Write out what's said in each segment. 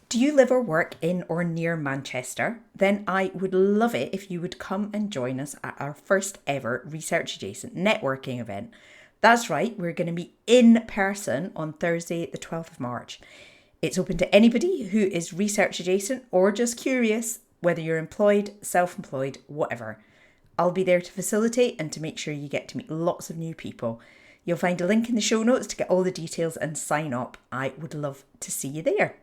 Do you live or work in or near Manchester? Then I would love it if you would come and join us at our first ever Research Adjacent networking event. That's right, we're going to be in person on Thursday, the 12th of March. It's open to anybody who is research adjacent or just curious, whether you're employed, self-employed, whatever. I'll be there to facilitate and to make sure you get to meet lots of new people. You'll find a link in the show notes to get all the details and sign up. I would love to see you there.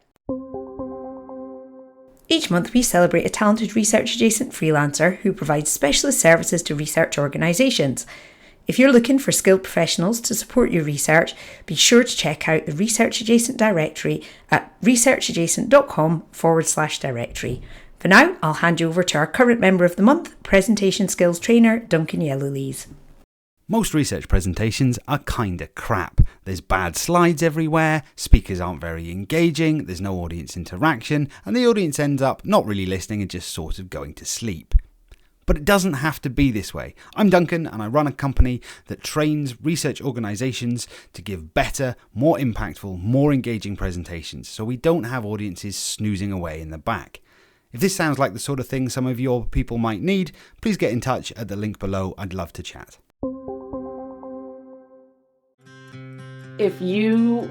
Each month we celebrate a talented research adjacent freelancer who provides specialist services to research organisations. If you're looking for skilled professionals to support your research, be sure to check out the Research Adjacent directory at researchadjacent.com/directory. For now, I'll hand you over to our current member of the month, presentation skills trainer Duncan Yellowlees. Most research presentations are kinda crap. There's bad slides everywhere, speakers aren't very engaging, there's no audience interaction, and the audience ends up not really listening and just sort of going to sleep. But it doesn't have to be this way. I'm Duncan and I run a company that trains research organisations to give better, more impactful, more engaging presentations so we don't have audiences snoozing away in the back. If this sounds like the sort of thing some of your people might need, please get in touch at the link below. I'd love to chat. If you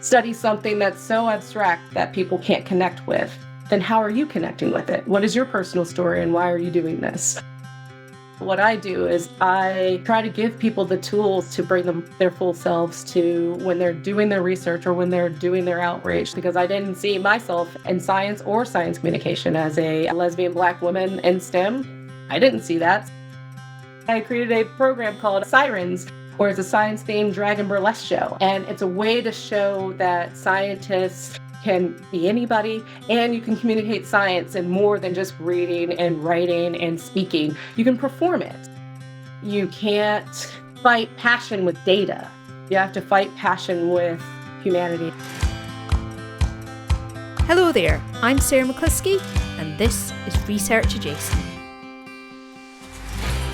study something that's so abstract that people can't connect with, then how are you connecting with it? What is your personal story and why are you doing this? What I do is I try to give people the tools to bring them their full selves to when they're doing their research or when they're doing their outreach, because I didn't see myself in science or science communication as a lesbian Black woman in STEM. I didn't see that. I created a program called Scirens, where it's a science-themed dragon burlesque show. And it's a way to show that scientists can be anybody and you can communicate science in more than just reading and writing and speaking. You can perform it. You can't fight passion with data. You have to fight passion with humanity. Hello there, I'm Sarah McCluskey and this is Research Adjacent.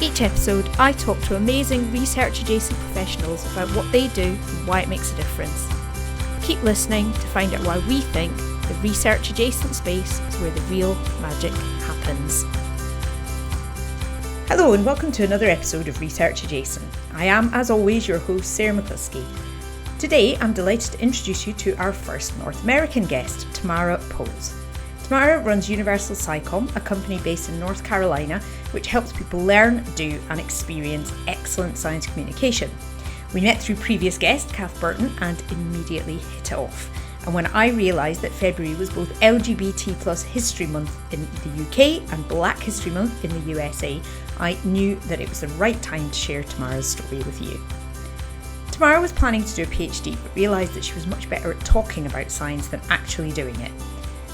Each episode, I talk to amazing research-adjacent professionals about what they do and why it makes a difference. Keep listening to find out why we think the research-adjacent space is where the real magic happens. Hello and welcome to another episode of Research Adjacent. I am, as always, your host, Sarah McCluskey. Today, I'm delighted to introduce you to our first North American guest, Tamara Poles. Tamara runs Universal SciCom, a company based in North Carolina, which helps people learn, do and experience excellent science communication. We met through previous guest, Kath Burton, and immediately hit it off. And when I realised that February was both LGBT plus History Month in the UK and Black History Month in the USA, I knew that it was the right time to share Tamara's story with you. Tamara was planning to do a PhD, but realised that she was much better at talking about science than actually doing it.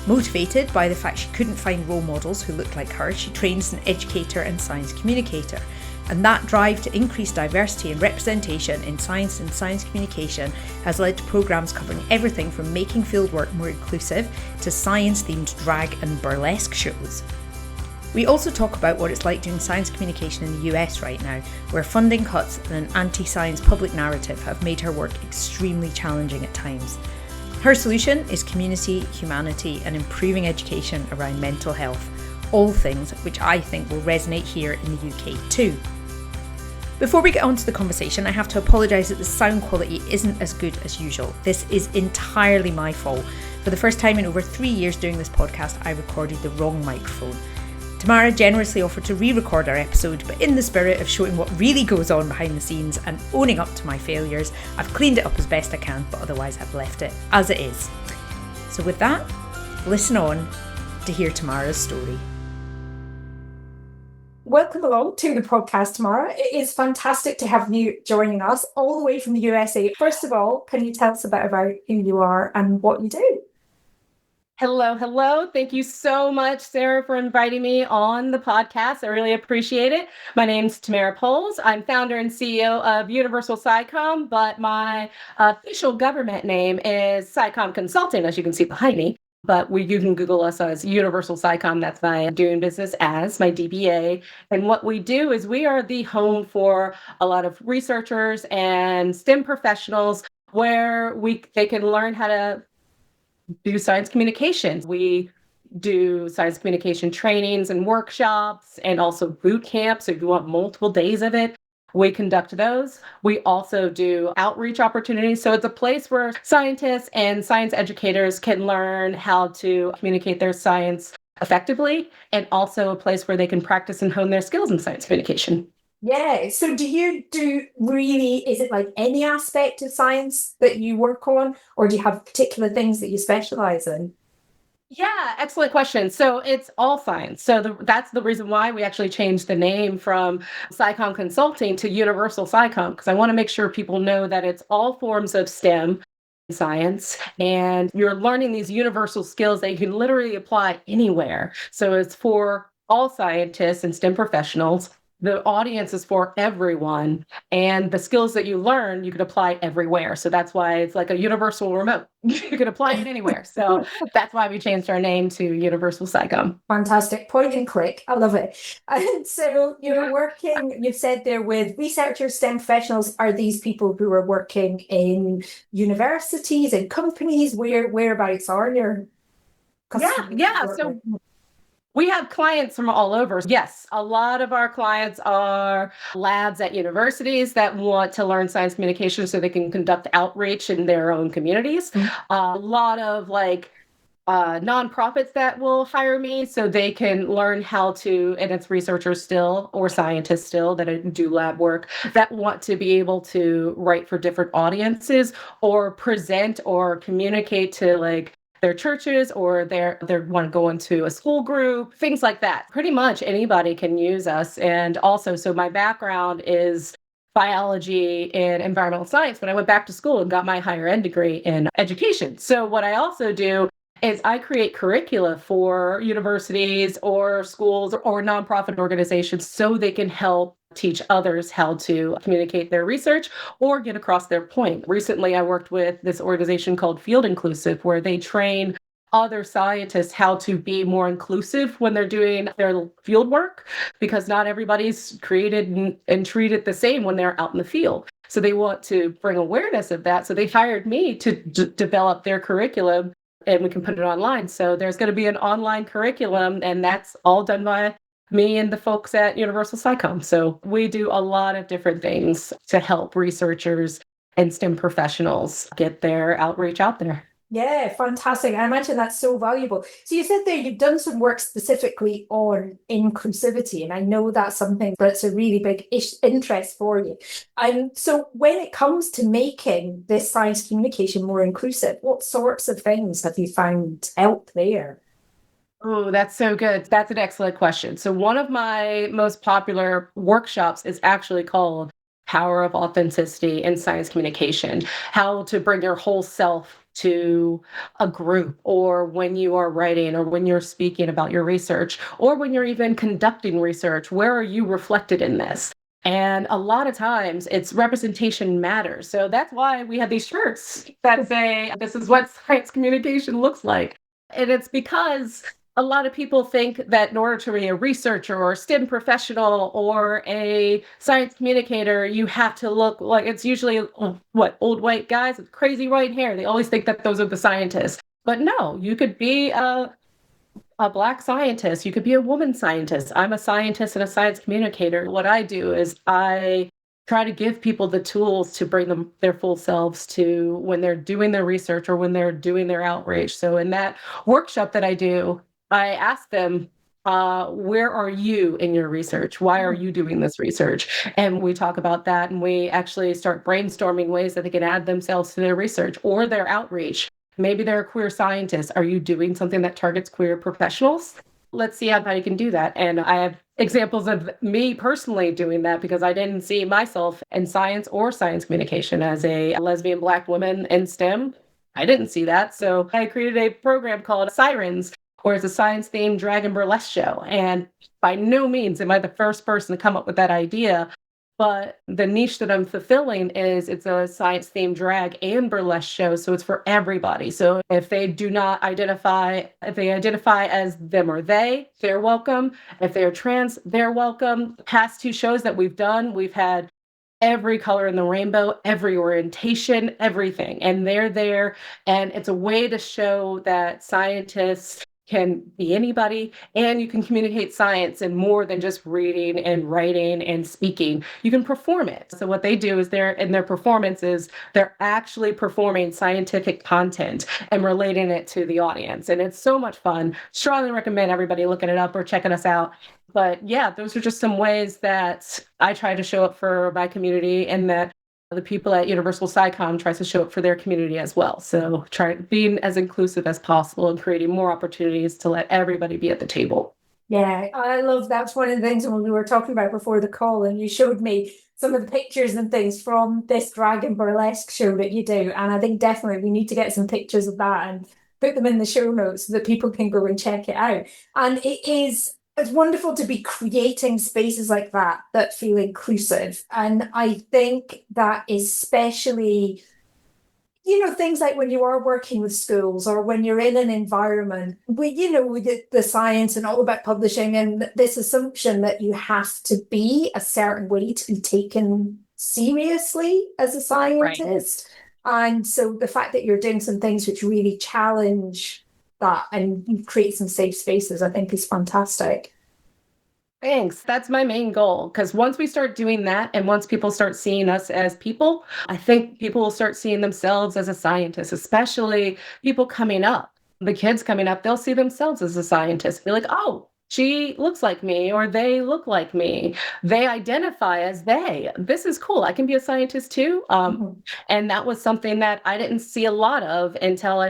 Motivated by the fact she couldn't find role models who looked like her, she trained as an educator and science communicator. And that drive to increase diversity and representation in science and science communication has led to programmes covering everything from making fieldwork more inclusive to science-themed drag and burlesque shows. We also talk about what it's like doing science communication in the US right now, where funding cuts and an anti-science public narrative have made her work extremely challenging at times. Her solution is community, humanity and improving education around mental health, all things which I think will resonate here in the UK too. Before we get on to the conversation, I have to apologise that the sound quality isn't as good as usual. This is entirely my fault. For the first time in over 3 years doing this podcast, I recorded the wrong microphone. Tamara generously offered to re-record our episode, but in the spirit of showing what really goes on behind the scenes and owning up to my failures, I've cleaned it up as best I can, but otherwise I've left it as it is. So with that, listen on to hear Tamara's story. Welcome along to the podcast, Tamara. It is fantastic to have you joining us all the way from the USA. First of all, can you tell us a bit about who you are and what you do? Hello. Thank you so much, Sarah, for inviting me on the podcast. I really appreciate it. My name's Tamara Poles. I'm founder and CEO of Universal SciCom, but my official government name is SciCom Consulting, as you can see behind me. But you can Google us as Universal SciCom. That's my doing business as, my DBA. And what we do is we are the home for a lot of researchers and STEM professionals where they can learn how to do science communications. We do science communication trainings and workshops and also boot camps. So if you want multiple days of it, we conduct those. We also do outreach opportunities. So it's a place where scientists and science educators can learn how to communicate their science effectively, and also a place where they can practice and hone their skills in science communication. Yeah. So do you do really, is it like any aspect of science that you work on, or do you have particular things that you specialize in? Yeah, excellent question. So it's all science. So that's the reason why we actually changed the name from SciCom Consulting to Universal SciCom, because I want to make sure people know that it's all forms of STEM science, and you're learning these universal skills that you can literally apply anywhere. So it's for all scientists and STEM professionals. The audience is for everyone, and the skills that you learn, you can apply everywhere. So that's why it's like a universal remote. You can apply it anywhere. So that's why we changed our name to Universal SciCom. Fantastic. Point and click. I love it. And so you're working, you've said there, with researchers, STEM professionals. Are these people who are working in universities and companies? Whereabouts are your customers? Yeah. So we have clients from all over. Yes, a lot of our clients are labs at universities that want to learn science communication so they can conduct outreach in their own communities. A lot of nonprofits that will hire me so they can learn how to, and it's researchers still or scientists still that do lab work that want to be able to write for different audiences or present or communicate to their churches, or they want to go into a school group, things like that. Pretty much anybody can use us. And also, so my background is biology and environmental science, but I went back to school and got my higher ed degree in education. So what I also do is I create curricula for universities or schools or nonprofit organizations so they can help teach others how to communicate their research or get across their point. Recently, I worked with this organization called Field Inclusive, where they train other scientists how to be more inclusive when they're doing their field work, because not everybody's created and treated the same when they're out in the field. So they want to bring awareness of that. So they hired me to develop their curriculum, and we can put it online. So there's going to be an online curriculum, and that's all done by me and the folks at Universal SciCom. So we do a lot of different things to help researchers and STEM professionals get their outreach out there. Yeah, fantastic. I imagine that's so valuable. So you said there you've done some work specifically on inclusivity, and I know that's something that's a really big interest for you. So when it comes to making this science communication more inclusive, what sorts of things have you found out there? Oh, that's so good. That's an excellent question. So one of my most popular workshops is actually called Power of Authenticity in Science Communication, how to bring your whole self to a group, or when you are writing, or when you're speaking about your research, or when you're even conducting research, where are you reflected in this? And a lot of times it's representation matters. So that's why we have these shirts that say, this is what science communication looks like. And it's because a lot of people think that in order to be a researcher or a STEM professional or a science communicator, you have to look like, it's usually old white guys with crazy white hair. They always think that those are the scientists. But no, you could be a Black scientist. You could be a woman scientist. I'm a scientist and a science communicator. What I do is I try to give people the tools to bring them their full selves to when they're doing their research or when they're doing their outreach. So in that workshop that I do, I ask them, where are you in your research? Why are you doing this research? And we talk about that, and we actually start brainstorming ways that they can add themselves to their research or their outreach. Maybe they're a queer scientist. Are you doing something that targets queer professionals? Let's see how you can do that. And I have examples of me personally doing that, because I didn't see myself in science or science communication as a lesbian Black woman in STEM. I didn't see that. So I created a program called Scirens, where it's a science-themed drag and burlesque show. And by no means am I the first person to come up with that idea, but the niche that I'm fulfilling is it's a science-themed drag and burlesque show, so it's for everybody. So if they identify as them or they're welcome. If they're trans, they're welcome. Past two shows that we've done, we've had every color in the rainbow, every orientation, everything. And they're there. And it's a way to show that scientists can be anybody and you can communicate science in more than just reading and writing and speaking. You can perform it. So what they do is in their performances, they're actually performing scientific content and relating it to the audience. And it's so much fun. Strongly recommend everybody looking it up or checking us out. But yeah, those are just some ways that I try to show up for my community and that the people at Universal SciCom tries to show up for their community as well. So try being as inclusive as possible and creating more opportunities to let everybody be at the table. Yeah, I love that's one of the things when we were talking about before the call, and you showed me some of the pictures and things from this dragon burlesque show that you do. And I think definitely we need to get some pictures of that and put them in the show notes so that people can go and check it out. And it's wonderful to be creating spaces like that feel inclusive. And I think that especially, things like when you are working with schools or when you're in an environment where, with the science and all about publishing and this assumption that you have to be a certain way to be taken seriously as a scientist. Right. And so the fact that you're doing some things which really challenge that and create some safe spaces, I think is fantastic. Thanks. That's my main goal. Because once we start doing that and once people start seeing us as people, I think people will start seeing themselves as a scientist, especially people coming up. The kids coming up, they'll see themselves as a scientist. Be like, oh, she looks like me or they look like me. They identify as they. This is cool. I can be a scientist too. And that was something that I didn't see a lot of until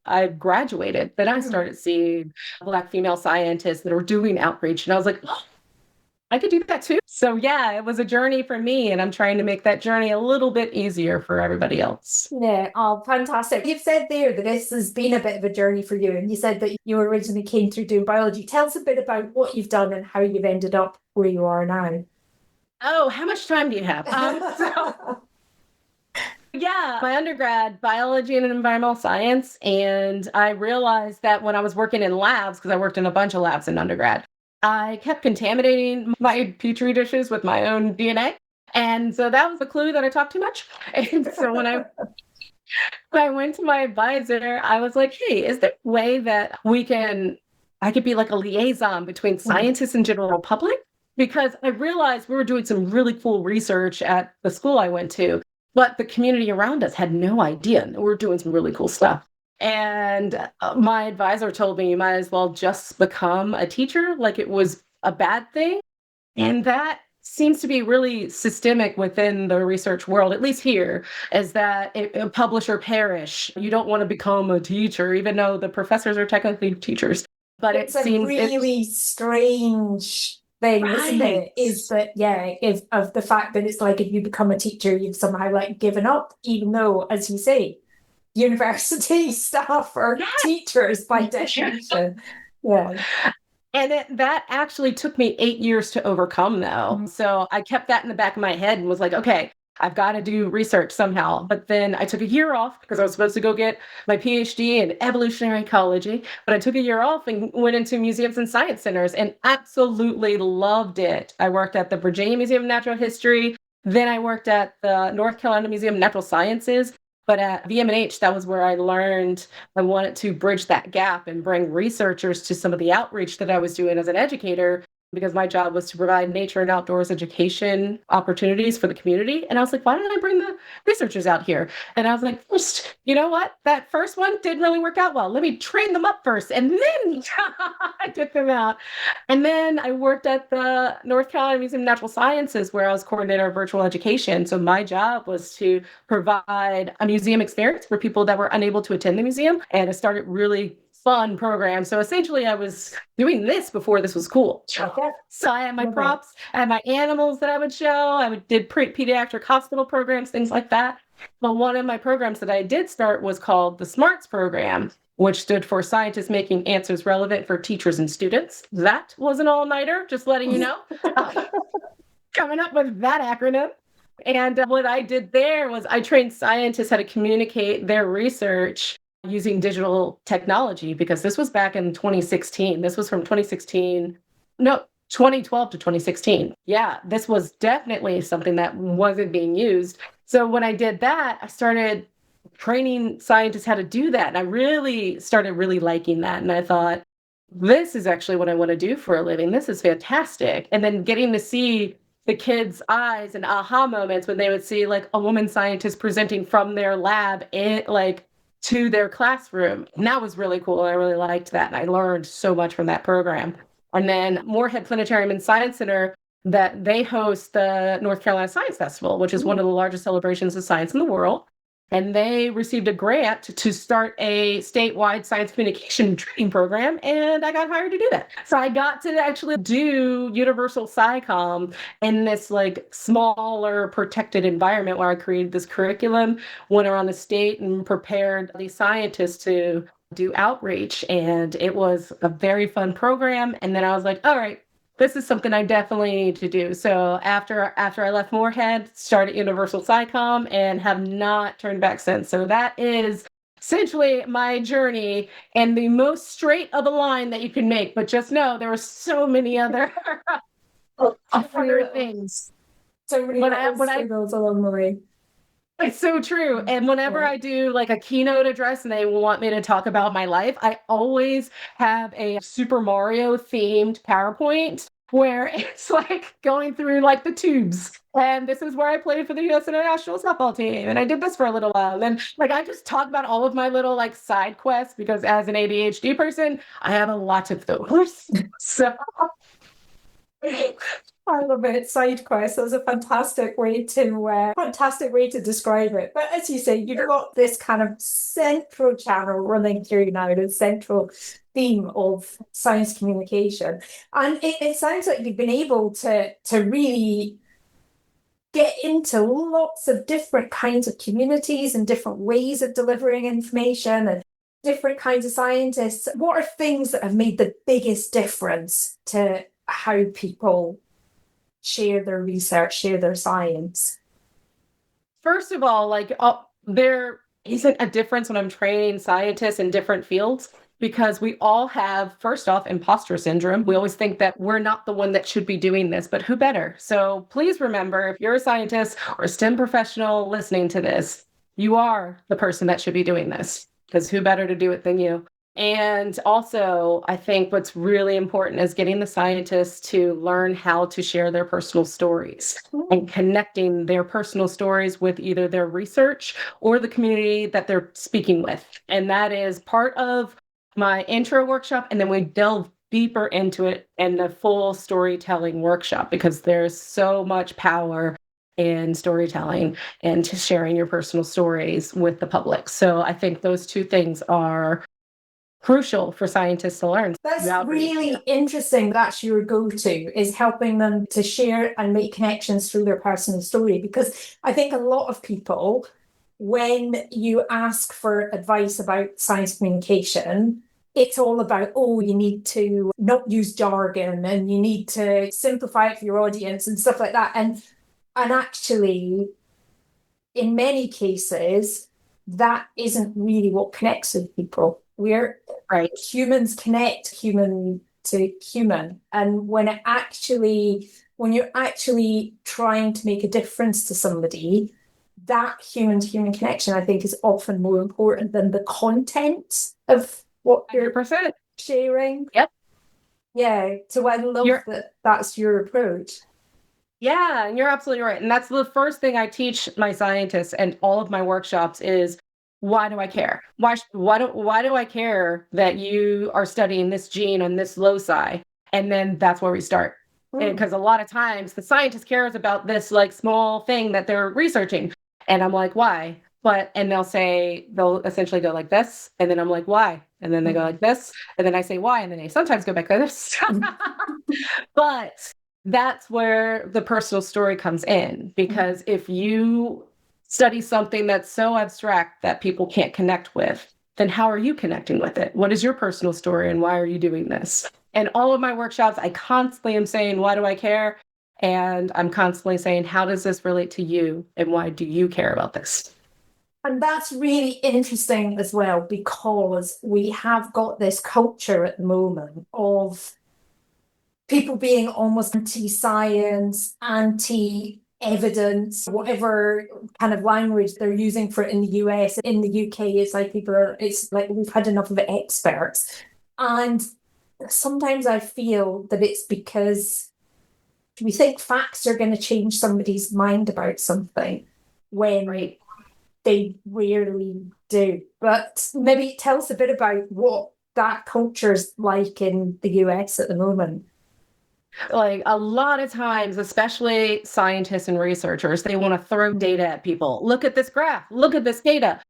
I graduated. Then I started seeing Black female scientists that were doing outreach. And I was like, oh, I could do that too. So yeah, it was a journey for me and I'm trying to make that journey a little bit easier for everybody else. Yeah, oh, fantastic. You've said there that this has been a bit of a journey for you and you said that you originally came through doing biology. Tell us a bit about what you've done and how you've ended up where you are now. Oh, how much time do you have? Yeah, my undergrad, biology and environmental science. And I realized that when I was working in labs, because I worked in a bunch of labs in undergrad, I kept contaminating my petri dishes with my own DNA. And so that was a clue that I talked too much. And so when I went to my advisor, I was like, hey, is there a way that I could be like a liaison between scientists and general public? Because I realized we were doing some really cool research at the school I went to, but the community around us had no idea. We were doing some really cool stuff. And my advisor told me you might as well just become a teacher, like it was a bad thing. And that seems to be really systemic within the research world, at least here, is that publish or perish. You don't want to become a teacher, even though the professors are technically teachers. But it's a really strange thing, isn't it? Is that, of the fact that it's like if you become a teacher, you've somehow like given up, even though, as you say, university staff are teachers by definition. Yeah. And that actually took me 8 years to overcome, though. So I kept that in the back of my head and was like, okay, I've got to do research somehow. But then I took a year off because I was supposed to go get my PhD in evolutionary ecology. But I took a year off and went into museums and science centers and absolutely loved it. I worked at the Virginia Museum of Natural History. Then I worked at the North Carolina Museum of Natural Sciences. But at VMNH, that was where I learned I wanted to bridge that gap and bring researchers to some of the outreach that I was doing as an educator, because my job was to provide nature and outdoors education opportunities for the community. And I was like, why don't I bring the researchers out here? And I was like, first, you know what? That first one didn't really work out well. Let me train them up first. And then I took them out. And then I worked at the North Carolina Museum of Natural Sciences, where I was coordinator of virtual education. So my job was to provide a museum experience for people that were unable to attend the museum. And I started really fun program. So essentially I was doing this before this was cool. Okay. So I had my props, I had my animals that I would show. Did pediatric hospital programs, things like that. But one of my programs that I did start was called the SMARTS program, which stood for Scientists Making Answers Relevant for Teachers and Students. That was an all-nighter, just letting you know. Coming up with that acronym. And what I did there was I trained scientists how to communicate their research using digital technology, because this was back in 2016. This was from 2016. No, 2012 to 2016. Yeah, this was definitely something that wasn't being used. So when I did that, I started training scientists how to do that. And I really started really liking that. And I thought, this is actually what I want to do for a living. This is fantastic. And then getting to see the kids' eyes and aha moments when they would see like a woman scientist presenting from their lab to their classroom. And that was really cool. I really liked that. And I learned so much from that program. And then Moorhead Planetarium and Science Center, that they host the North Carolina Science Festival, which is one of the largest celebrations of science in the world. And they received a grant to start a statewide science communication training program, and I got hired to do that. So I got to actually do Universal SciCom in this like smaller protected environment where I created this curriculum, went around the state and prepared these scientists to do outreach. And it was a very fun program. And then I was like, all right, this is something I definitely need to do. So after I left Moorhead, started Universal SciCom and have not turned back since. So that is essentially my journey and the most straight of a line that you can make. But just know there were so many other things. So many those along the way. It's so true. And whenever I do like a keynote address and they want me to talk about my life, I always have a Super Mario themed PowerPoint where it's like going through like the tubes. And this is where I played for the U.S. International Softball team. And I did this for a little while. And like I just talk about all of my little like side quests because as an ADHD person, I have a lot of those. So I love it. Side quest. That was a fantastic way to describe it. But as you say, you've got this kind of central channel running through now, the central theme of science communication. And it sounds like you've been able to really get into lots of different kinds of communities and different ways of delivering information and different kinds of scientists. What are things that have made the biggest difference to how people share their research, share their science? First of all, there isn't a difference when I'm training scientists in different fields because we all have, first off, imposter syndrome. We always think that we're not the one that should be doing this, but who better? So please remember, if you're a scientist or a STEM professional listening to this, you are the person that should be doing this because who better to do it than you? And also, I think what's really important is getting the scientists to learn how to share their personal stories and connecting their personal stories with either their research or the community that they're speaking with. And that is part of my intro workshop. And then we delve deeper into it in the full storytelling workshop because there's so much power in storytelling and to sharing your personal stories with the public. So I think those two things are crucial for scientists to learn. That's really interesting. That's your go-to, is helping them to share and make connections through their personal story. Because I think a lot of people, when you ask for advice about science communication, it's all about, you need to not use jargon and you need to simplify it for your audience and stuff like that. And actually, in many cases, that isn't really what connects with people. We're humans connect human to human. And when you're actually trying to make a difference to somebody, that human to human connection, I think, is often more important than the content of what you're 100%. sharing. Yep. Yeah. So I love that that's your approach. Yeah, and you're absolutely right. And that's the first thing I teach my scientists and all of my workshops is, why do I care? Why do I care that you are studying this gene on this loci? And then that's where we start. Because a lot of times the scientist cares about this like small thing that they're researching. And I'm like, why? And they'll essentially go like this. And then I'm like, why? And then they go like this. And then I say, why? And then they sometimes go back like this. But that's where the personal story comes in. Because if you study something that's so abstract that people can't connect with, then how are you connecting with it? What is your personal story and why are you doing this? And all of my workshops, I constantly am saying, why do I care? And I'm constantly saying, how does this relate to you? And why do you care about this? And that's really interesting as well, because we have got this culture at the moment of people being almost anti-science, anti-evidence, whatever kind of language they're using for it in the US. In the UK, it's like we've had enough of the experts. And sometimes I feel that it's because we think facts are going to change somebody's mind about something when they rarely do. But maybe tell us a bit about what that culture's like in the US at the moment. Like a lot of times, especially scientists and researchers, they want to throw data at people. Look at this graph, look at this data.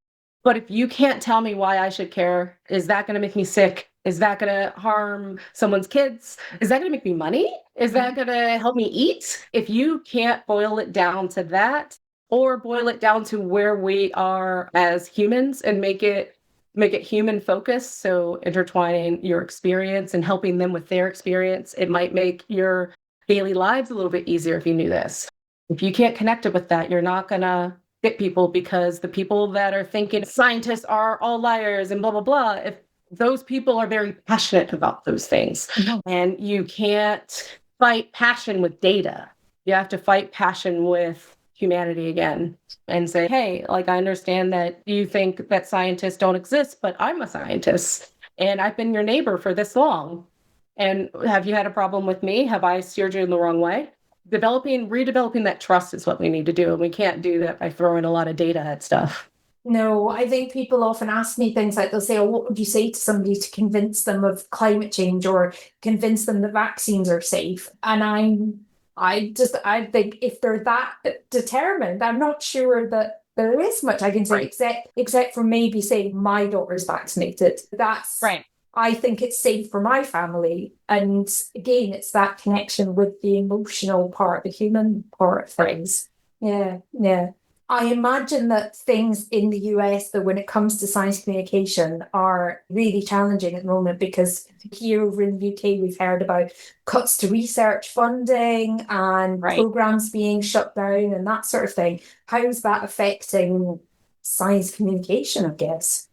But if you can't tell me why I should care, is that going to make me sick? Is that going to harm someone's kids? Is that going to make me money? Is that going to help me eat? If you can't boil it down to that, or boil it down to where we are as humans and make it human focused, so intertwining your experience and helping them with their experience, it might make your daily lives a little bit easier if you knew this. If you can't connect it with that, you're not going to get people, because the people that are thinking scientists are all liars and blah, blah, blah, if those people are very passionate about those things. And you can't fight passion with data. You have to fight passion with humanity again and say, hey, like, I understand that you think that scientists don't exist, but I'm a scientist and I've been your neighbor for this long. And have you had a problem with me? Have I steered you in the wrong way? Redeveloping that trust is what we need to do. And we can't do that by throwing a lot of data at stuff. No, I think people often ask me things like, they'll say, oh, what would you say to somebody to convince them of climate change or convince them that vaccines are safe? And I think if they're that determined, I'm not sure that there is much I can say, except for maybe saying my daughter's vaccinated. That's right. I think it's safe for my family. And again, it's that connection with the emotional part, the human part of things. Right. Yeah. I imagine that things in the US, that when it comes to science communication, are really challenging at the moment, because here over in the UK, we've heard about cuts to research funding and programs being shut down and that sort of thing. How's that affecting science communication, I guess?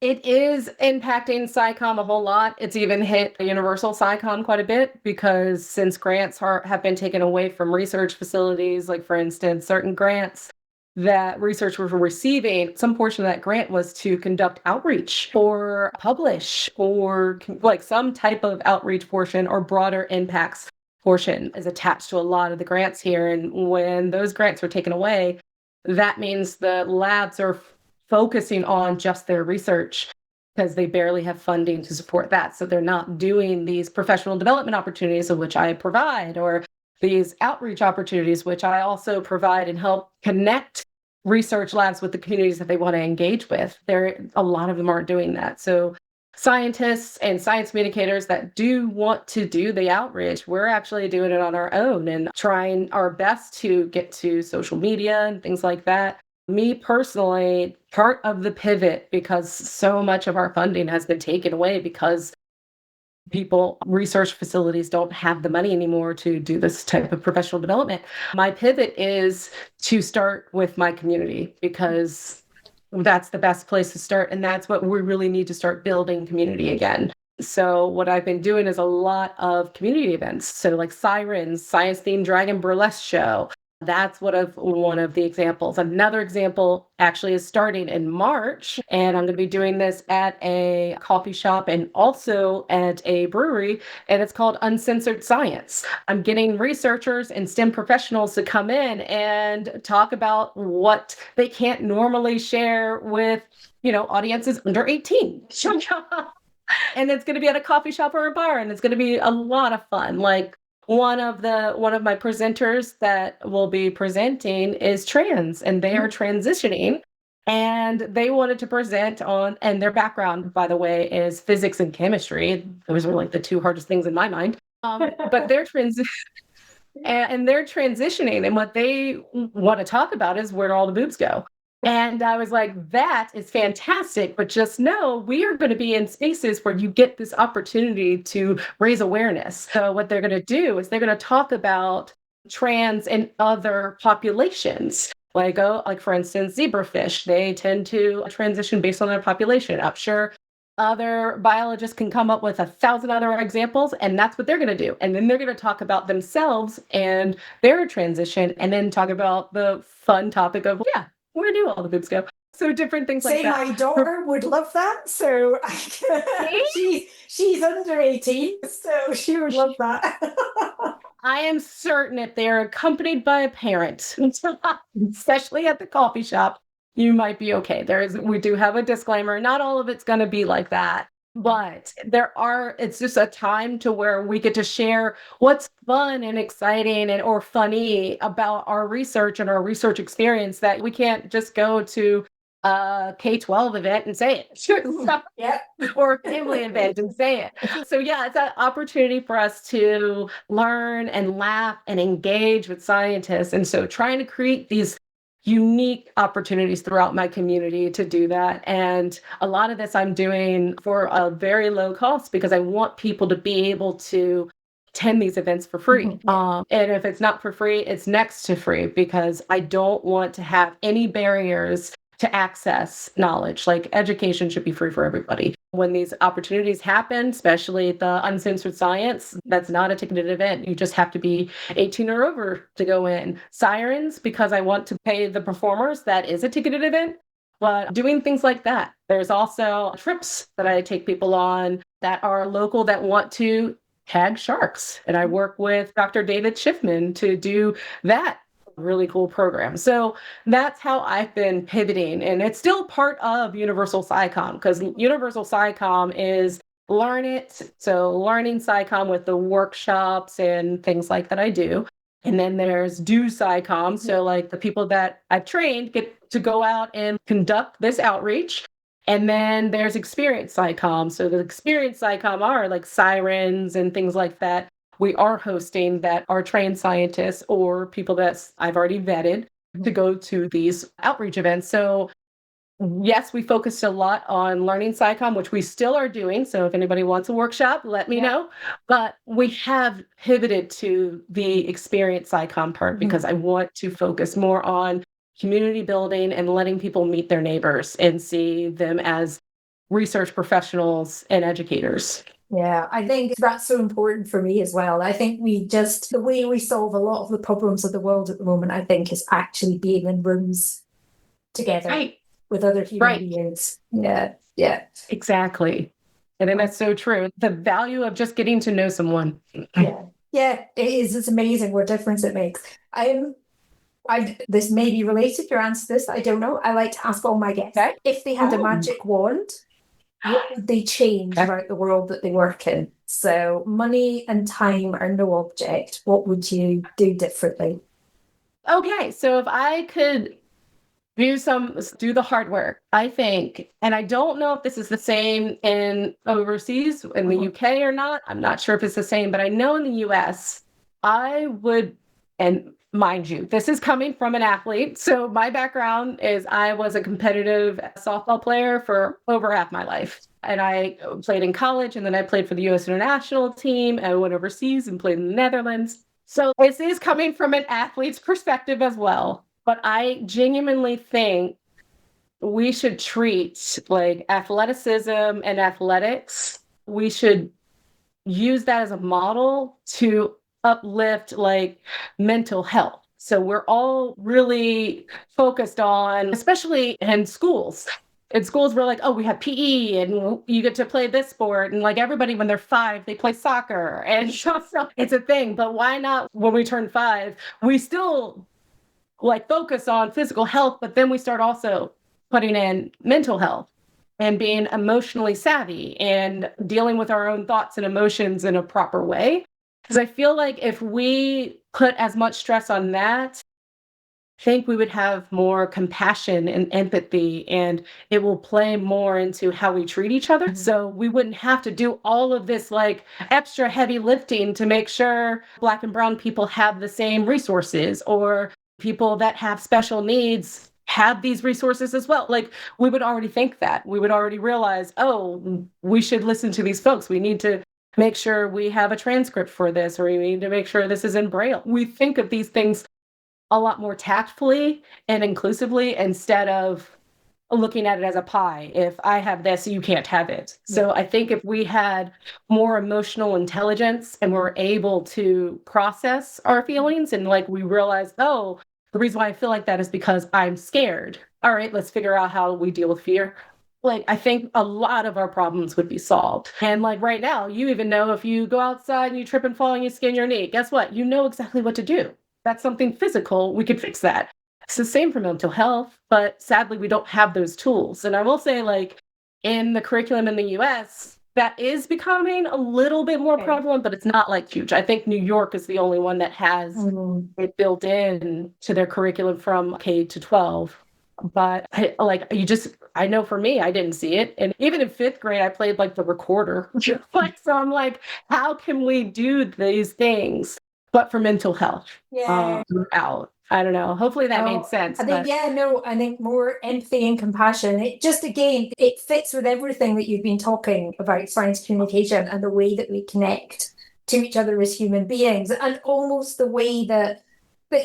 It is impacting SciCom a whole lot. It's even hit Universal SciCom quite a bit, because since grants have been taken away from research facilities, like for instance, certain grants that researchers were receiving, some portion of that grant was to conduct outreach or publish, or like some type of outreach portion or broader impacts portion is attached to a lot of the grants here. And when those grants are taken away, that means the labs are focusing on just their research, because they barely have funding to support that. So they're not doing these professional development opportunities, of which I provide, or these outreach opportunities, which I also provide and help connect research labs with the communities that they want to engage with. A lot of them aren't doing that. So scientists and science communicators that do want to do the outreach, we're actually doing it on our own and trying our best to get to social media and things like that. Me personally, part of the pivot, because so much of our funding has been taken away because research facilities don't have the money anymore to do this type of professional development. My pivot is to start with my community, because that's the best place to start. And that's what we really need to start building community again. So what I've been doing is a lot of community events. So like Scirens, science-themed dragon burlesque show. That's one of the examples. Another example actually is starting in March, and I'm going to be doing this at a coffee shop and also at a brewery, and it's called Uncensored Science. I'm getting researchers and STEM professionals to come in and talk about what they can't normally share with, audiences under 18. And it's going to be at a coffee shop or a bar, and it's going to be a lot of fun. Like, one of my presenters that will be presenting is trans, and they are transitioning, and they wanted to present on, and their background, by the way, is physics and chemistry. Those are like the two hardest things in my mind. But they're and they're transitioning, and what they want to talk about is where all the boobs go. And I was like, that is fantastic, but just know we are going to be in spaces where you get this opportunity to raise awareness. So what they're going to do is they're going to talk about trans and other populations. Like for instance, zebrafish, they tend to transition based on their population. I'm sure Other biologists can come up with 1,000 other examples, and that's what they're going to do. And then they're going to talk about themselves and their transition, and then talk about the fun topic of, yeah, where do all the boobs go? So different things like that. My daughter would love that. So she's under 18, so she would love that. I am certain if they're accompanied by a parent, especially at the coffee shop, you might be okay. We do have a disclaimer. Not all of it's going to be like that, but it's just a time to where we get to share what's fun and exciting or funny about our research and our research experience, that we can't just go to a K-12 event and say it. Yep. Or a family event and say it. So yeah, it's an opportunity for us to learn and laugh and engage with scientists. And so trying to create these unique opportunities throughout my community to do that. And a lot of this I'm doing for a very low cost, because I want people to be able to attend these events for free. And if it's not for free, it's next to free, because I don't want to have any barriers to access knowledge. Like, education should be free for everybody. When these opportunities happen, especially the Uncensored Science, that's not a ticketed event. You just have to be 18 or over to go in. Scirens, because I want to pay the performers, that is a ticketed event. But doing things like that. There's also trips that I take people on that are local that want to tag sharks. And I work with Dr. David Schiffman to do that really cool program. So that's how I've been pivoting. And it's still part of Universal SciCom, because Universal SciCom is Learn It. So learning SciCom with the workshops and things like that I do. And then there's Do SciCom. So like the people that I've trained get to go out and conduct this outreach. And then there's Experience SciCom. So the Experience SciCom are like Scirens and things like that. We are hosting that are trained scientists or people that I've already vetted to go to these outreach events. So yes, we focused a lot on learning SciCom, which we still are doing. So if anybody wants a workshop, let me know. But we have pivoted to the Experience SciCom part, because I want to focus more on community building and letting people meet their neighbors and see them as research professionals and educators. Yeah, I think that's so important for me as well. I think the way we solve a lot of the problems of the world at the moment, I think, is actually being in rooms together with other human beings. Yeah, exactly. And then that's so true. The value of just getting to know someone. Yeah, it is. It's amazing what difference it makes. This may be related, your answer to this, I don't know. I like to ask all my guests, if they had a magic wand, what would they change about the world that they work in? So money and time are no object. What would you do differently? Okay, so if I could do the hard work, I think, and I don't know if this is the same in overseas, in the UK or not. I'm not sure if it's the same, but I know in the US, I would, and mind you, this is coming from an athlete. So my background is I was a competitive softball player for over half my life. And I played in college, and then I played for the US international team. I went overseas and played in the Netherlands. So this is coming from an athlete's perspective as well. But I genuinely think we should treat like athleticism and athletics, we should use that as a model to uplift like mental health. So we're all really focused on, especially in schools. In schools, we're like, oh, we have PE and you get to play this sport. And like everybody, when they're 5, they play soccer. And it's a thing. But why not when we turn 5, we still like focus on physical health, but then we start also putting in mental health and being emotionally savvy and dealing with our own thoughts and emotions in a proper way. Because I feel like if we put as much stress on that, I think we would have more compassion and empathy, and it will play more into how we treat each other. So we wouldn't have to do all of this like extra heavy lifting to make sure Black and brown people have the same resources, or people that have special needs have these resources as well. Like, we would already think that. We would already realize, oh, we should listen to these folks. We need to make sure we have a transcript for this, or we need to make sure this is in Braille. We think of these things a lot more tactfully and inclusively instead of looking at it as a pie. If I have this, you can't have it. So I think if we had more emotional intelligence and we're able to process our feelings and like we realize, oh, the reason why I feel like that is because I'm scared. All right, let's figure out how we deal with fear. Like, I think a lot of our problems would be solved. And like right now, you even know if you go outside and you trip and fall and you skin your knee, guess what? You know exactly what to do. That's something physical. We could fix that. It's the same for mental health, but sadly, we don't have those tools. And I will say, like, in the curriculum in the US, that is becoming a little bit more prevalent, but it's not like huge. I think New York is the only one that has it built in to their curriculum from K to 12. But I know for me, I didn't see it. And even in 5th grade, I played like the recorder. So I'm like, how can we do these things, but for mental health? Throughout. I don't know. Hopefully that made sense. I think more empathy and compassion. It just, again, it fits with everything that you've been talking about, science communication and the way that we connect to each other as human beings, and almost the way that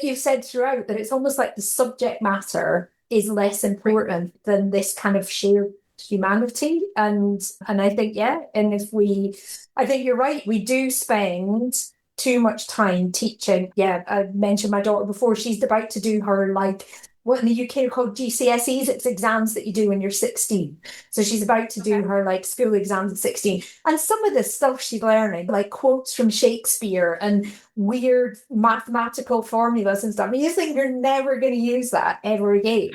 you've said throughout, that it's almost like the subject matter is less important than this kind of shared humanity. And I think, I think you're right. We do spend too much time teaching. Yeah, I mentioned my daughter before. She's about to do her, like, what in the UK are called GCSEs. It's exams that you do when you're 16. So she's about to do her like school exams at 16. And some of the stuff she's learning, like quotes from Shakespeare and weird mathematical formulas and stuff. You think you're never going to use that ever again.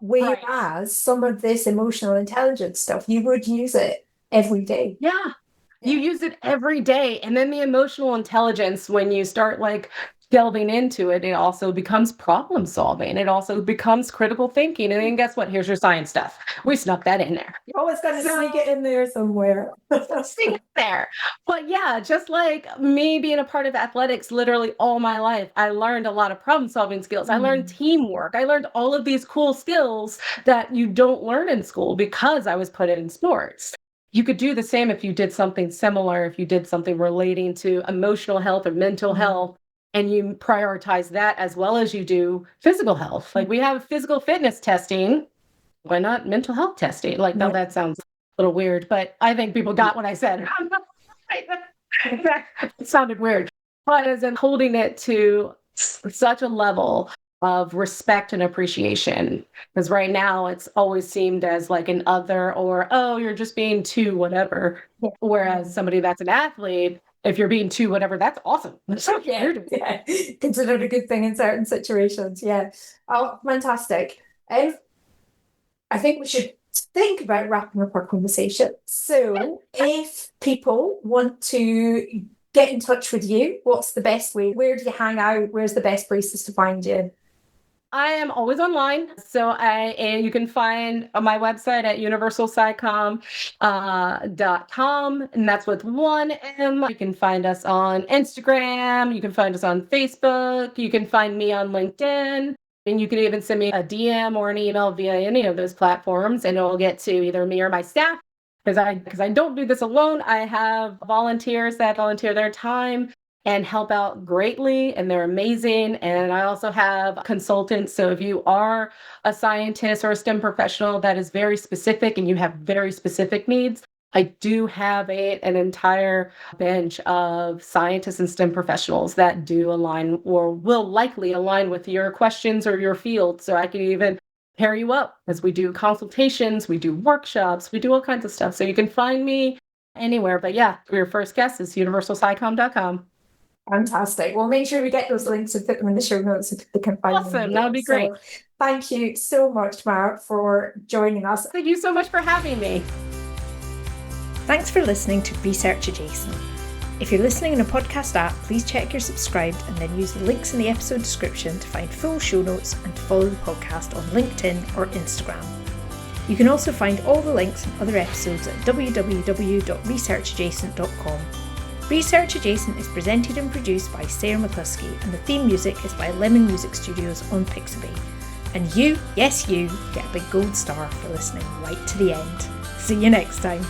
Whereas some of this emotional intelligence stuff, you would use it every day. Yeah. You use it every day. And then the emotional intelligence, when you start like delving into it, it also becomes problem solving. It also becomes critical thinking. And then guess what? Here's your science stuff. We snuck that in there. You always got to sneak it in there somewhere. Sneak it there. But yeah, just like me being a part of athletics literally all my life, I learned a lot of problem solving skills. I learned teamwork. I learned all of these cool skills that you don't learn in school because I was put in sports. You could do the same if you did something similar, if you did something relating to emotional health or mental health, and you prioritize that as well as you do physical health. Like we have physical fitness testing. Why not mental health testing? Like, no, that sounds a little weird, but I think people got what I said. It sounded weird. But as in holding it to such a level of respect and appreciation, because right now it's always seemed as like an other or, oh, you're just being too whatever. Whereas somebody that's an athlete, if you're being too whatever, that's awesome. That's so considered a good thing in certain situations. Yeah. Oh, fantastic. I think we should think about wrapping up our conversation. So if people want to get in touch with you, what's the best way? Where do you hang out? Where's the best places to find you? I am always online. So you can find my website at universalscicom.com, and that's with one M. You can find us on Instagram. You can find us on Facebook. You can find me on LinkedIn. And you can even send me a DM or an email via any of those platforms, and it'll get to either me or my staff. Because I don't do this alone. I have volunteers that volunteer their time and help out greatly, and they're amazing. And I also have consultants. So if you are a scientist or a STEM professional that is very specific and you have very specific needs, I do have an entire bench of scientists and STEM professionals that do align or will likely align with your questions or your field. So I can even pair you up as we do consultations, we do workshops, we do all kinds of stuff. So you can find me anywhere. But yeah, your first guess is universalscicom.com. Fantastic. We'll make sure we get those links and put them in the show notes so people can find them. Awesome. That would be great. So, thank you so much, Tamara, for joining us. Thank you so much for having me. Thanks for listening to Research Adjacent. If you're listening in a podcast app, please check you're subscribed and then use the links in the episode description to find full show notes and to follow the podcast on LinkedIn or Instagram. You can also find all the links and other episodes at www.researchadjacent.com. Research Adjacent is presented and produced by Sarah McCluskey, and the theme music is by Lemon Music Studios on Pixabay. And you, yes you, get a big gold star for listening right to the end. See you next time.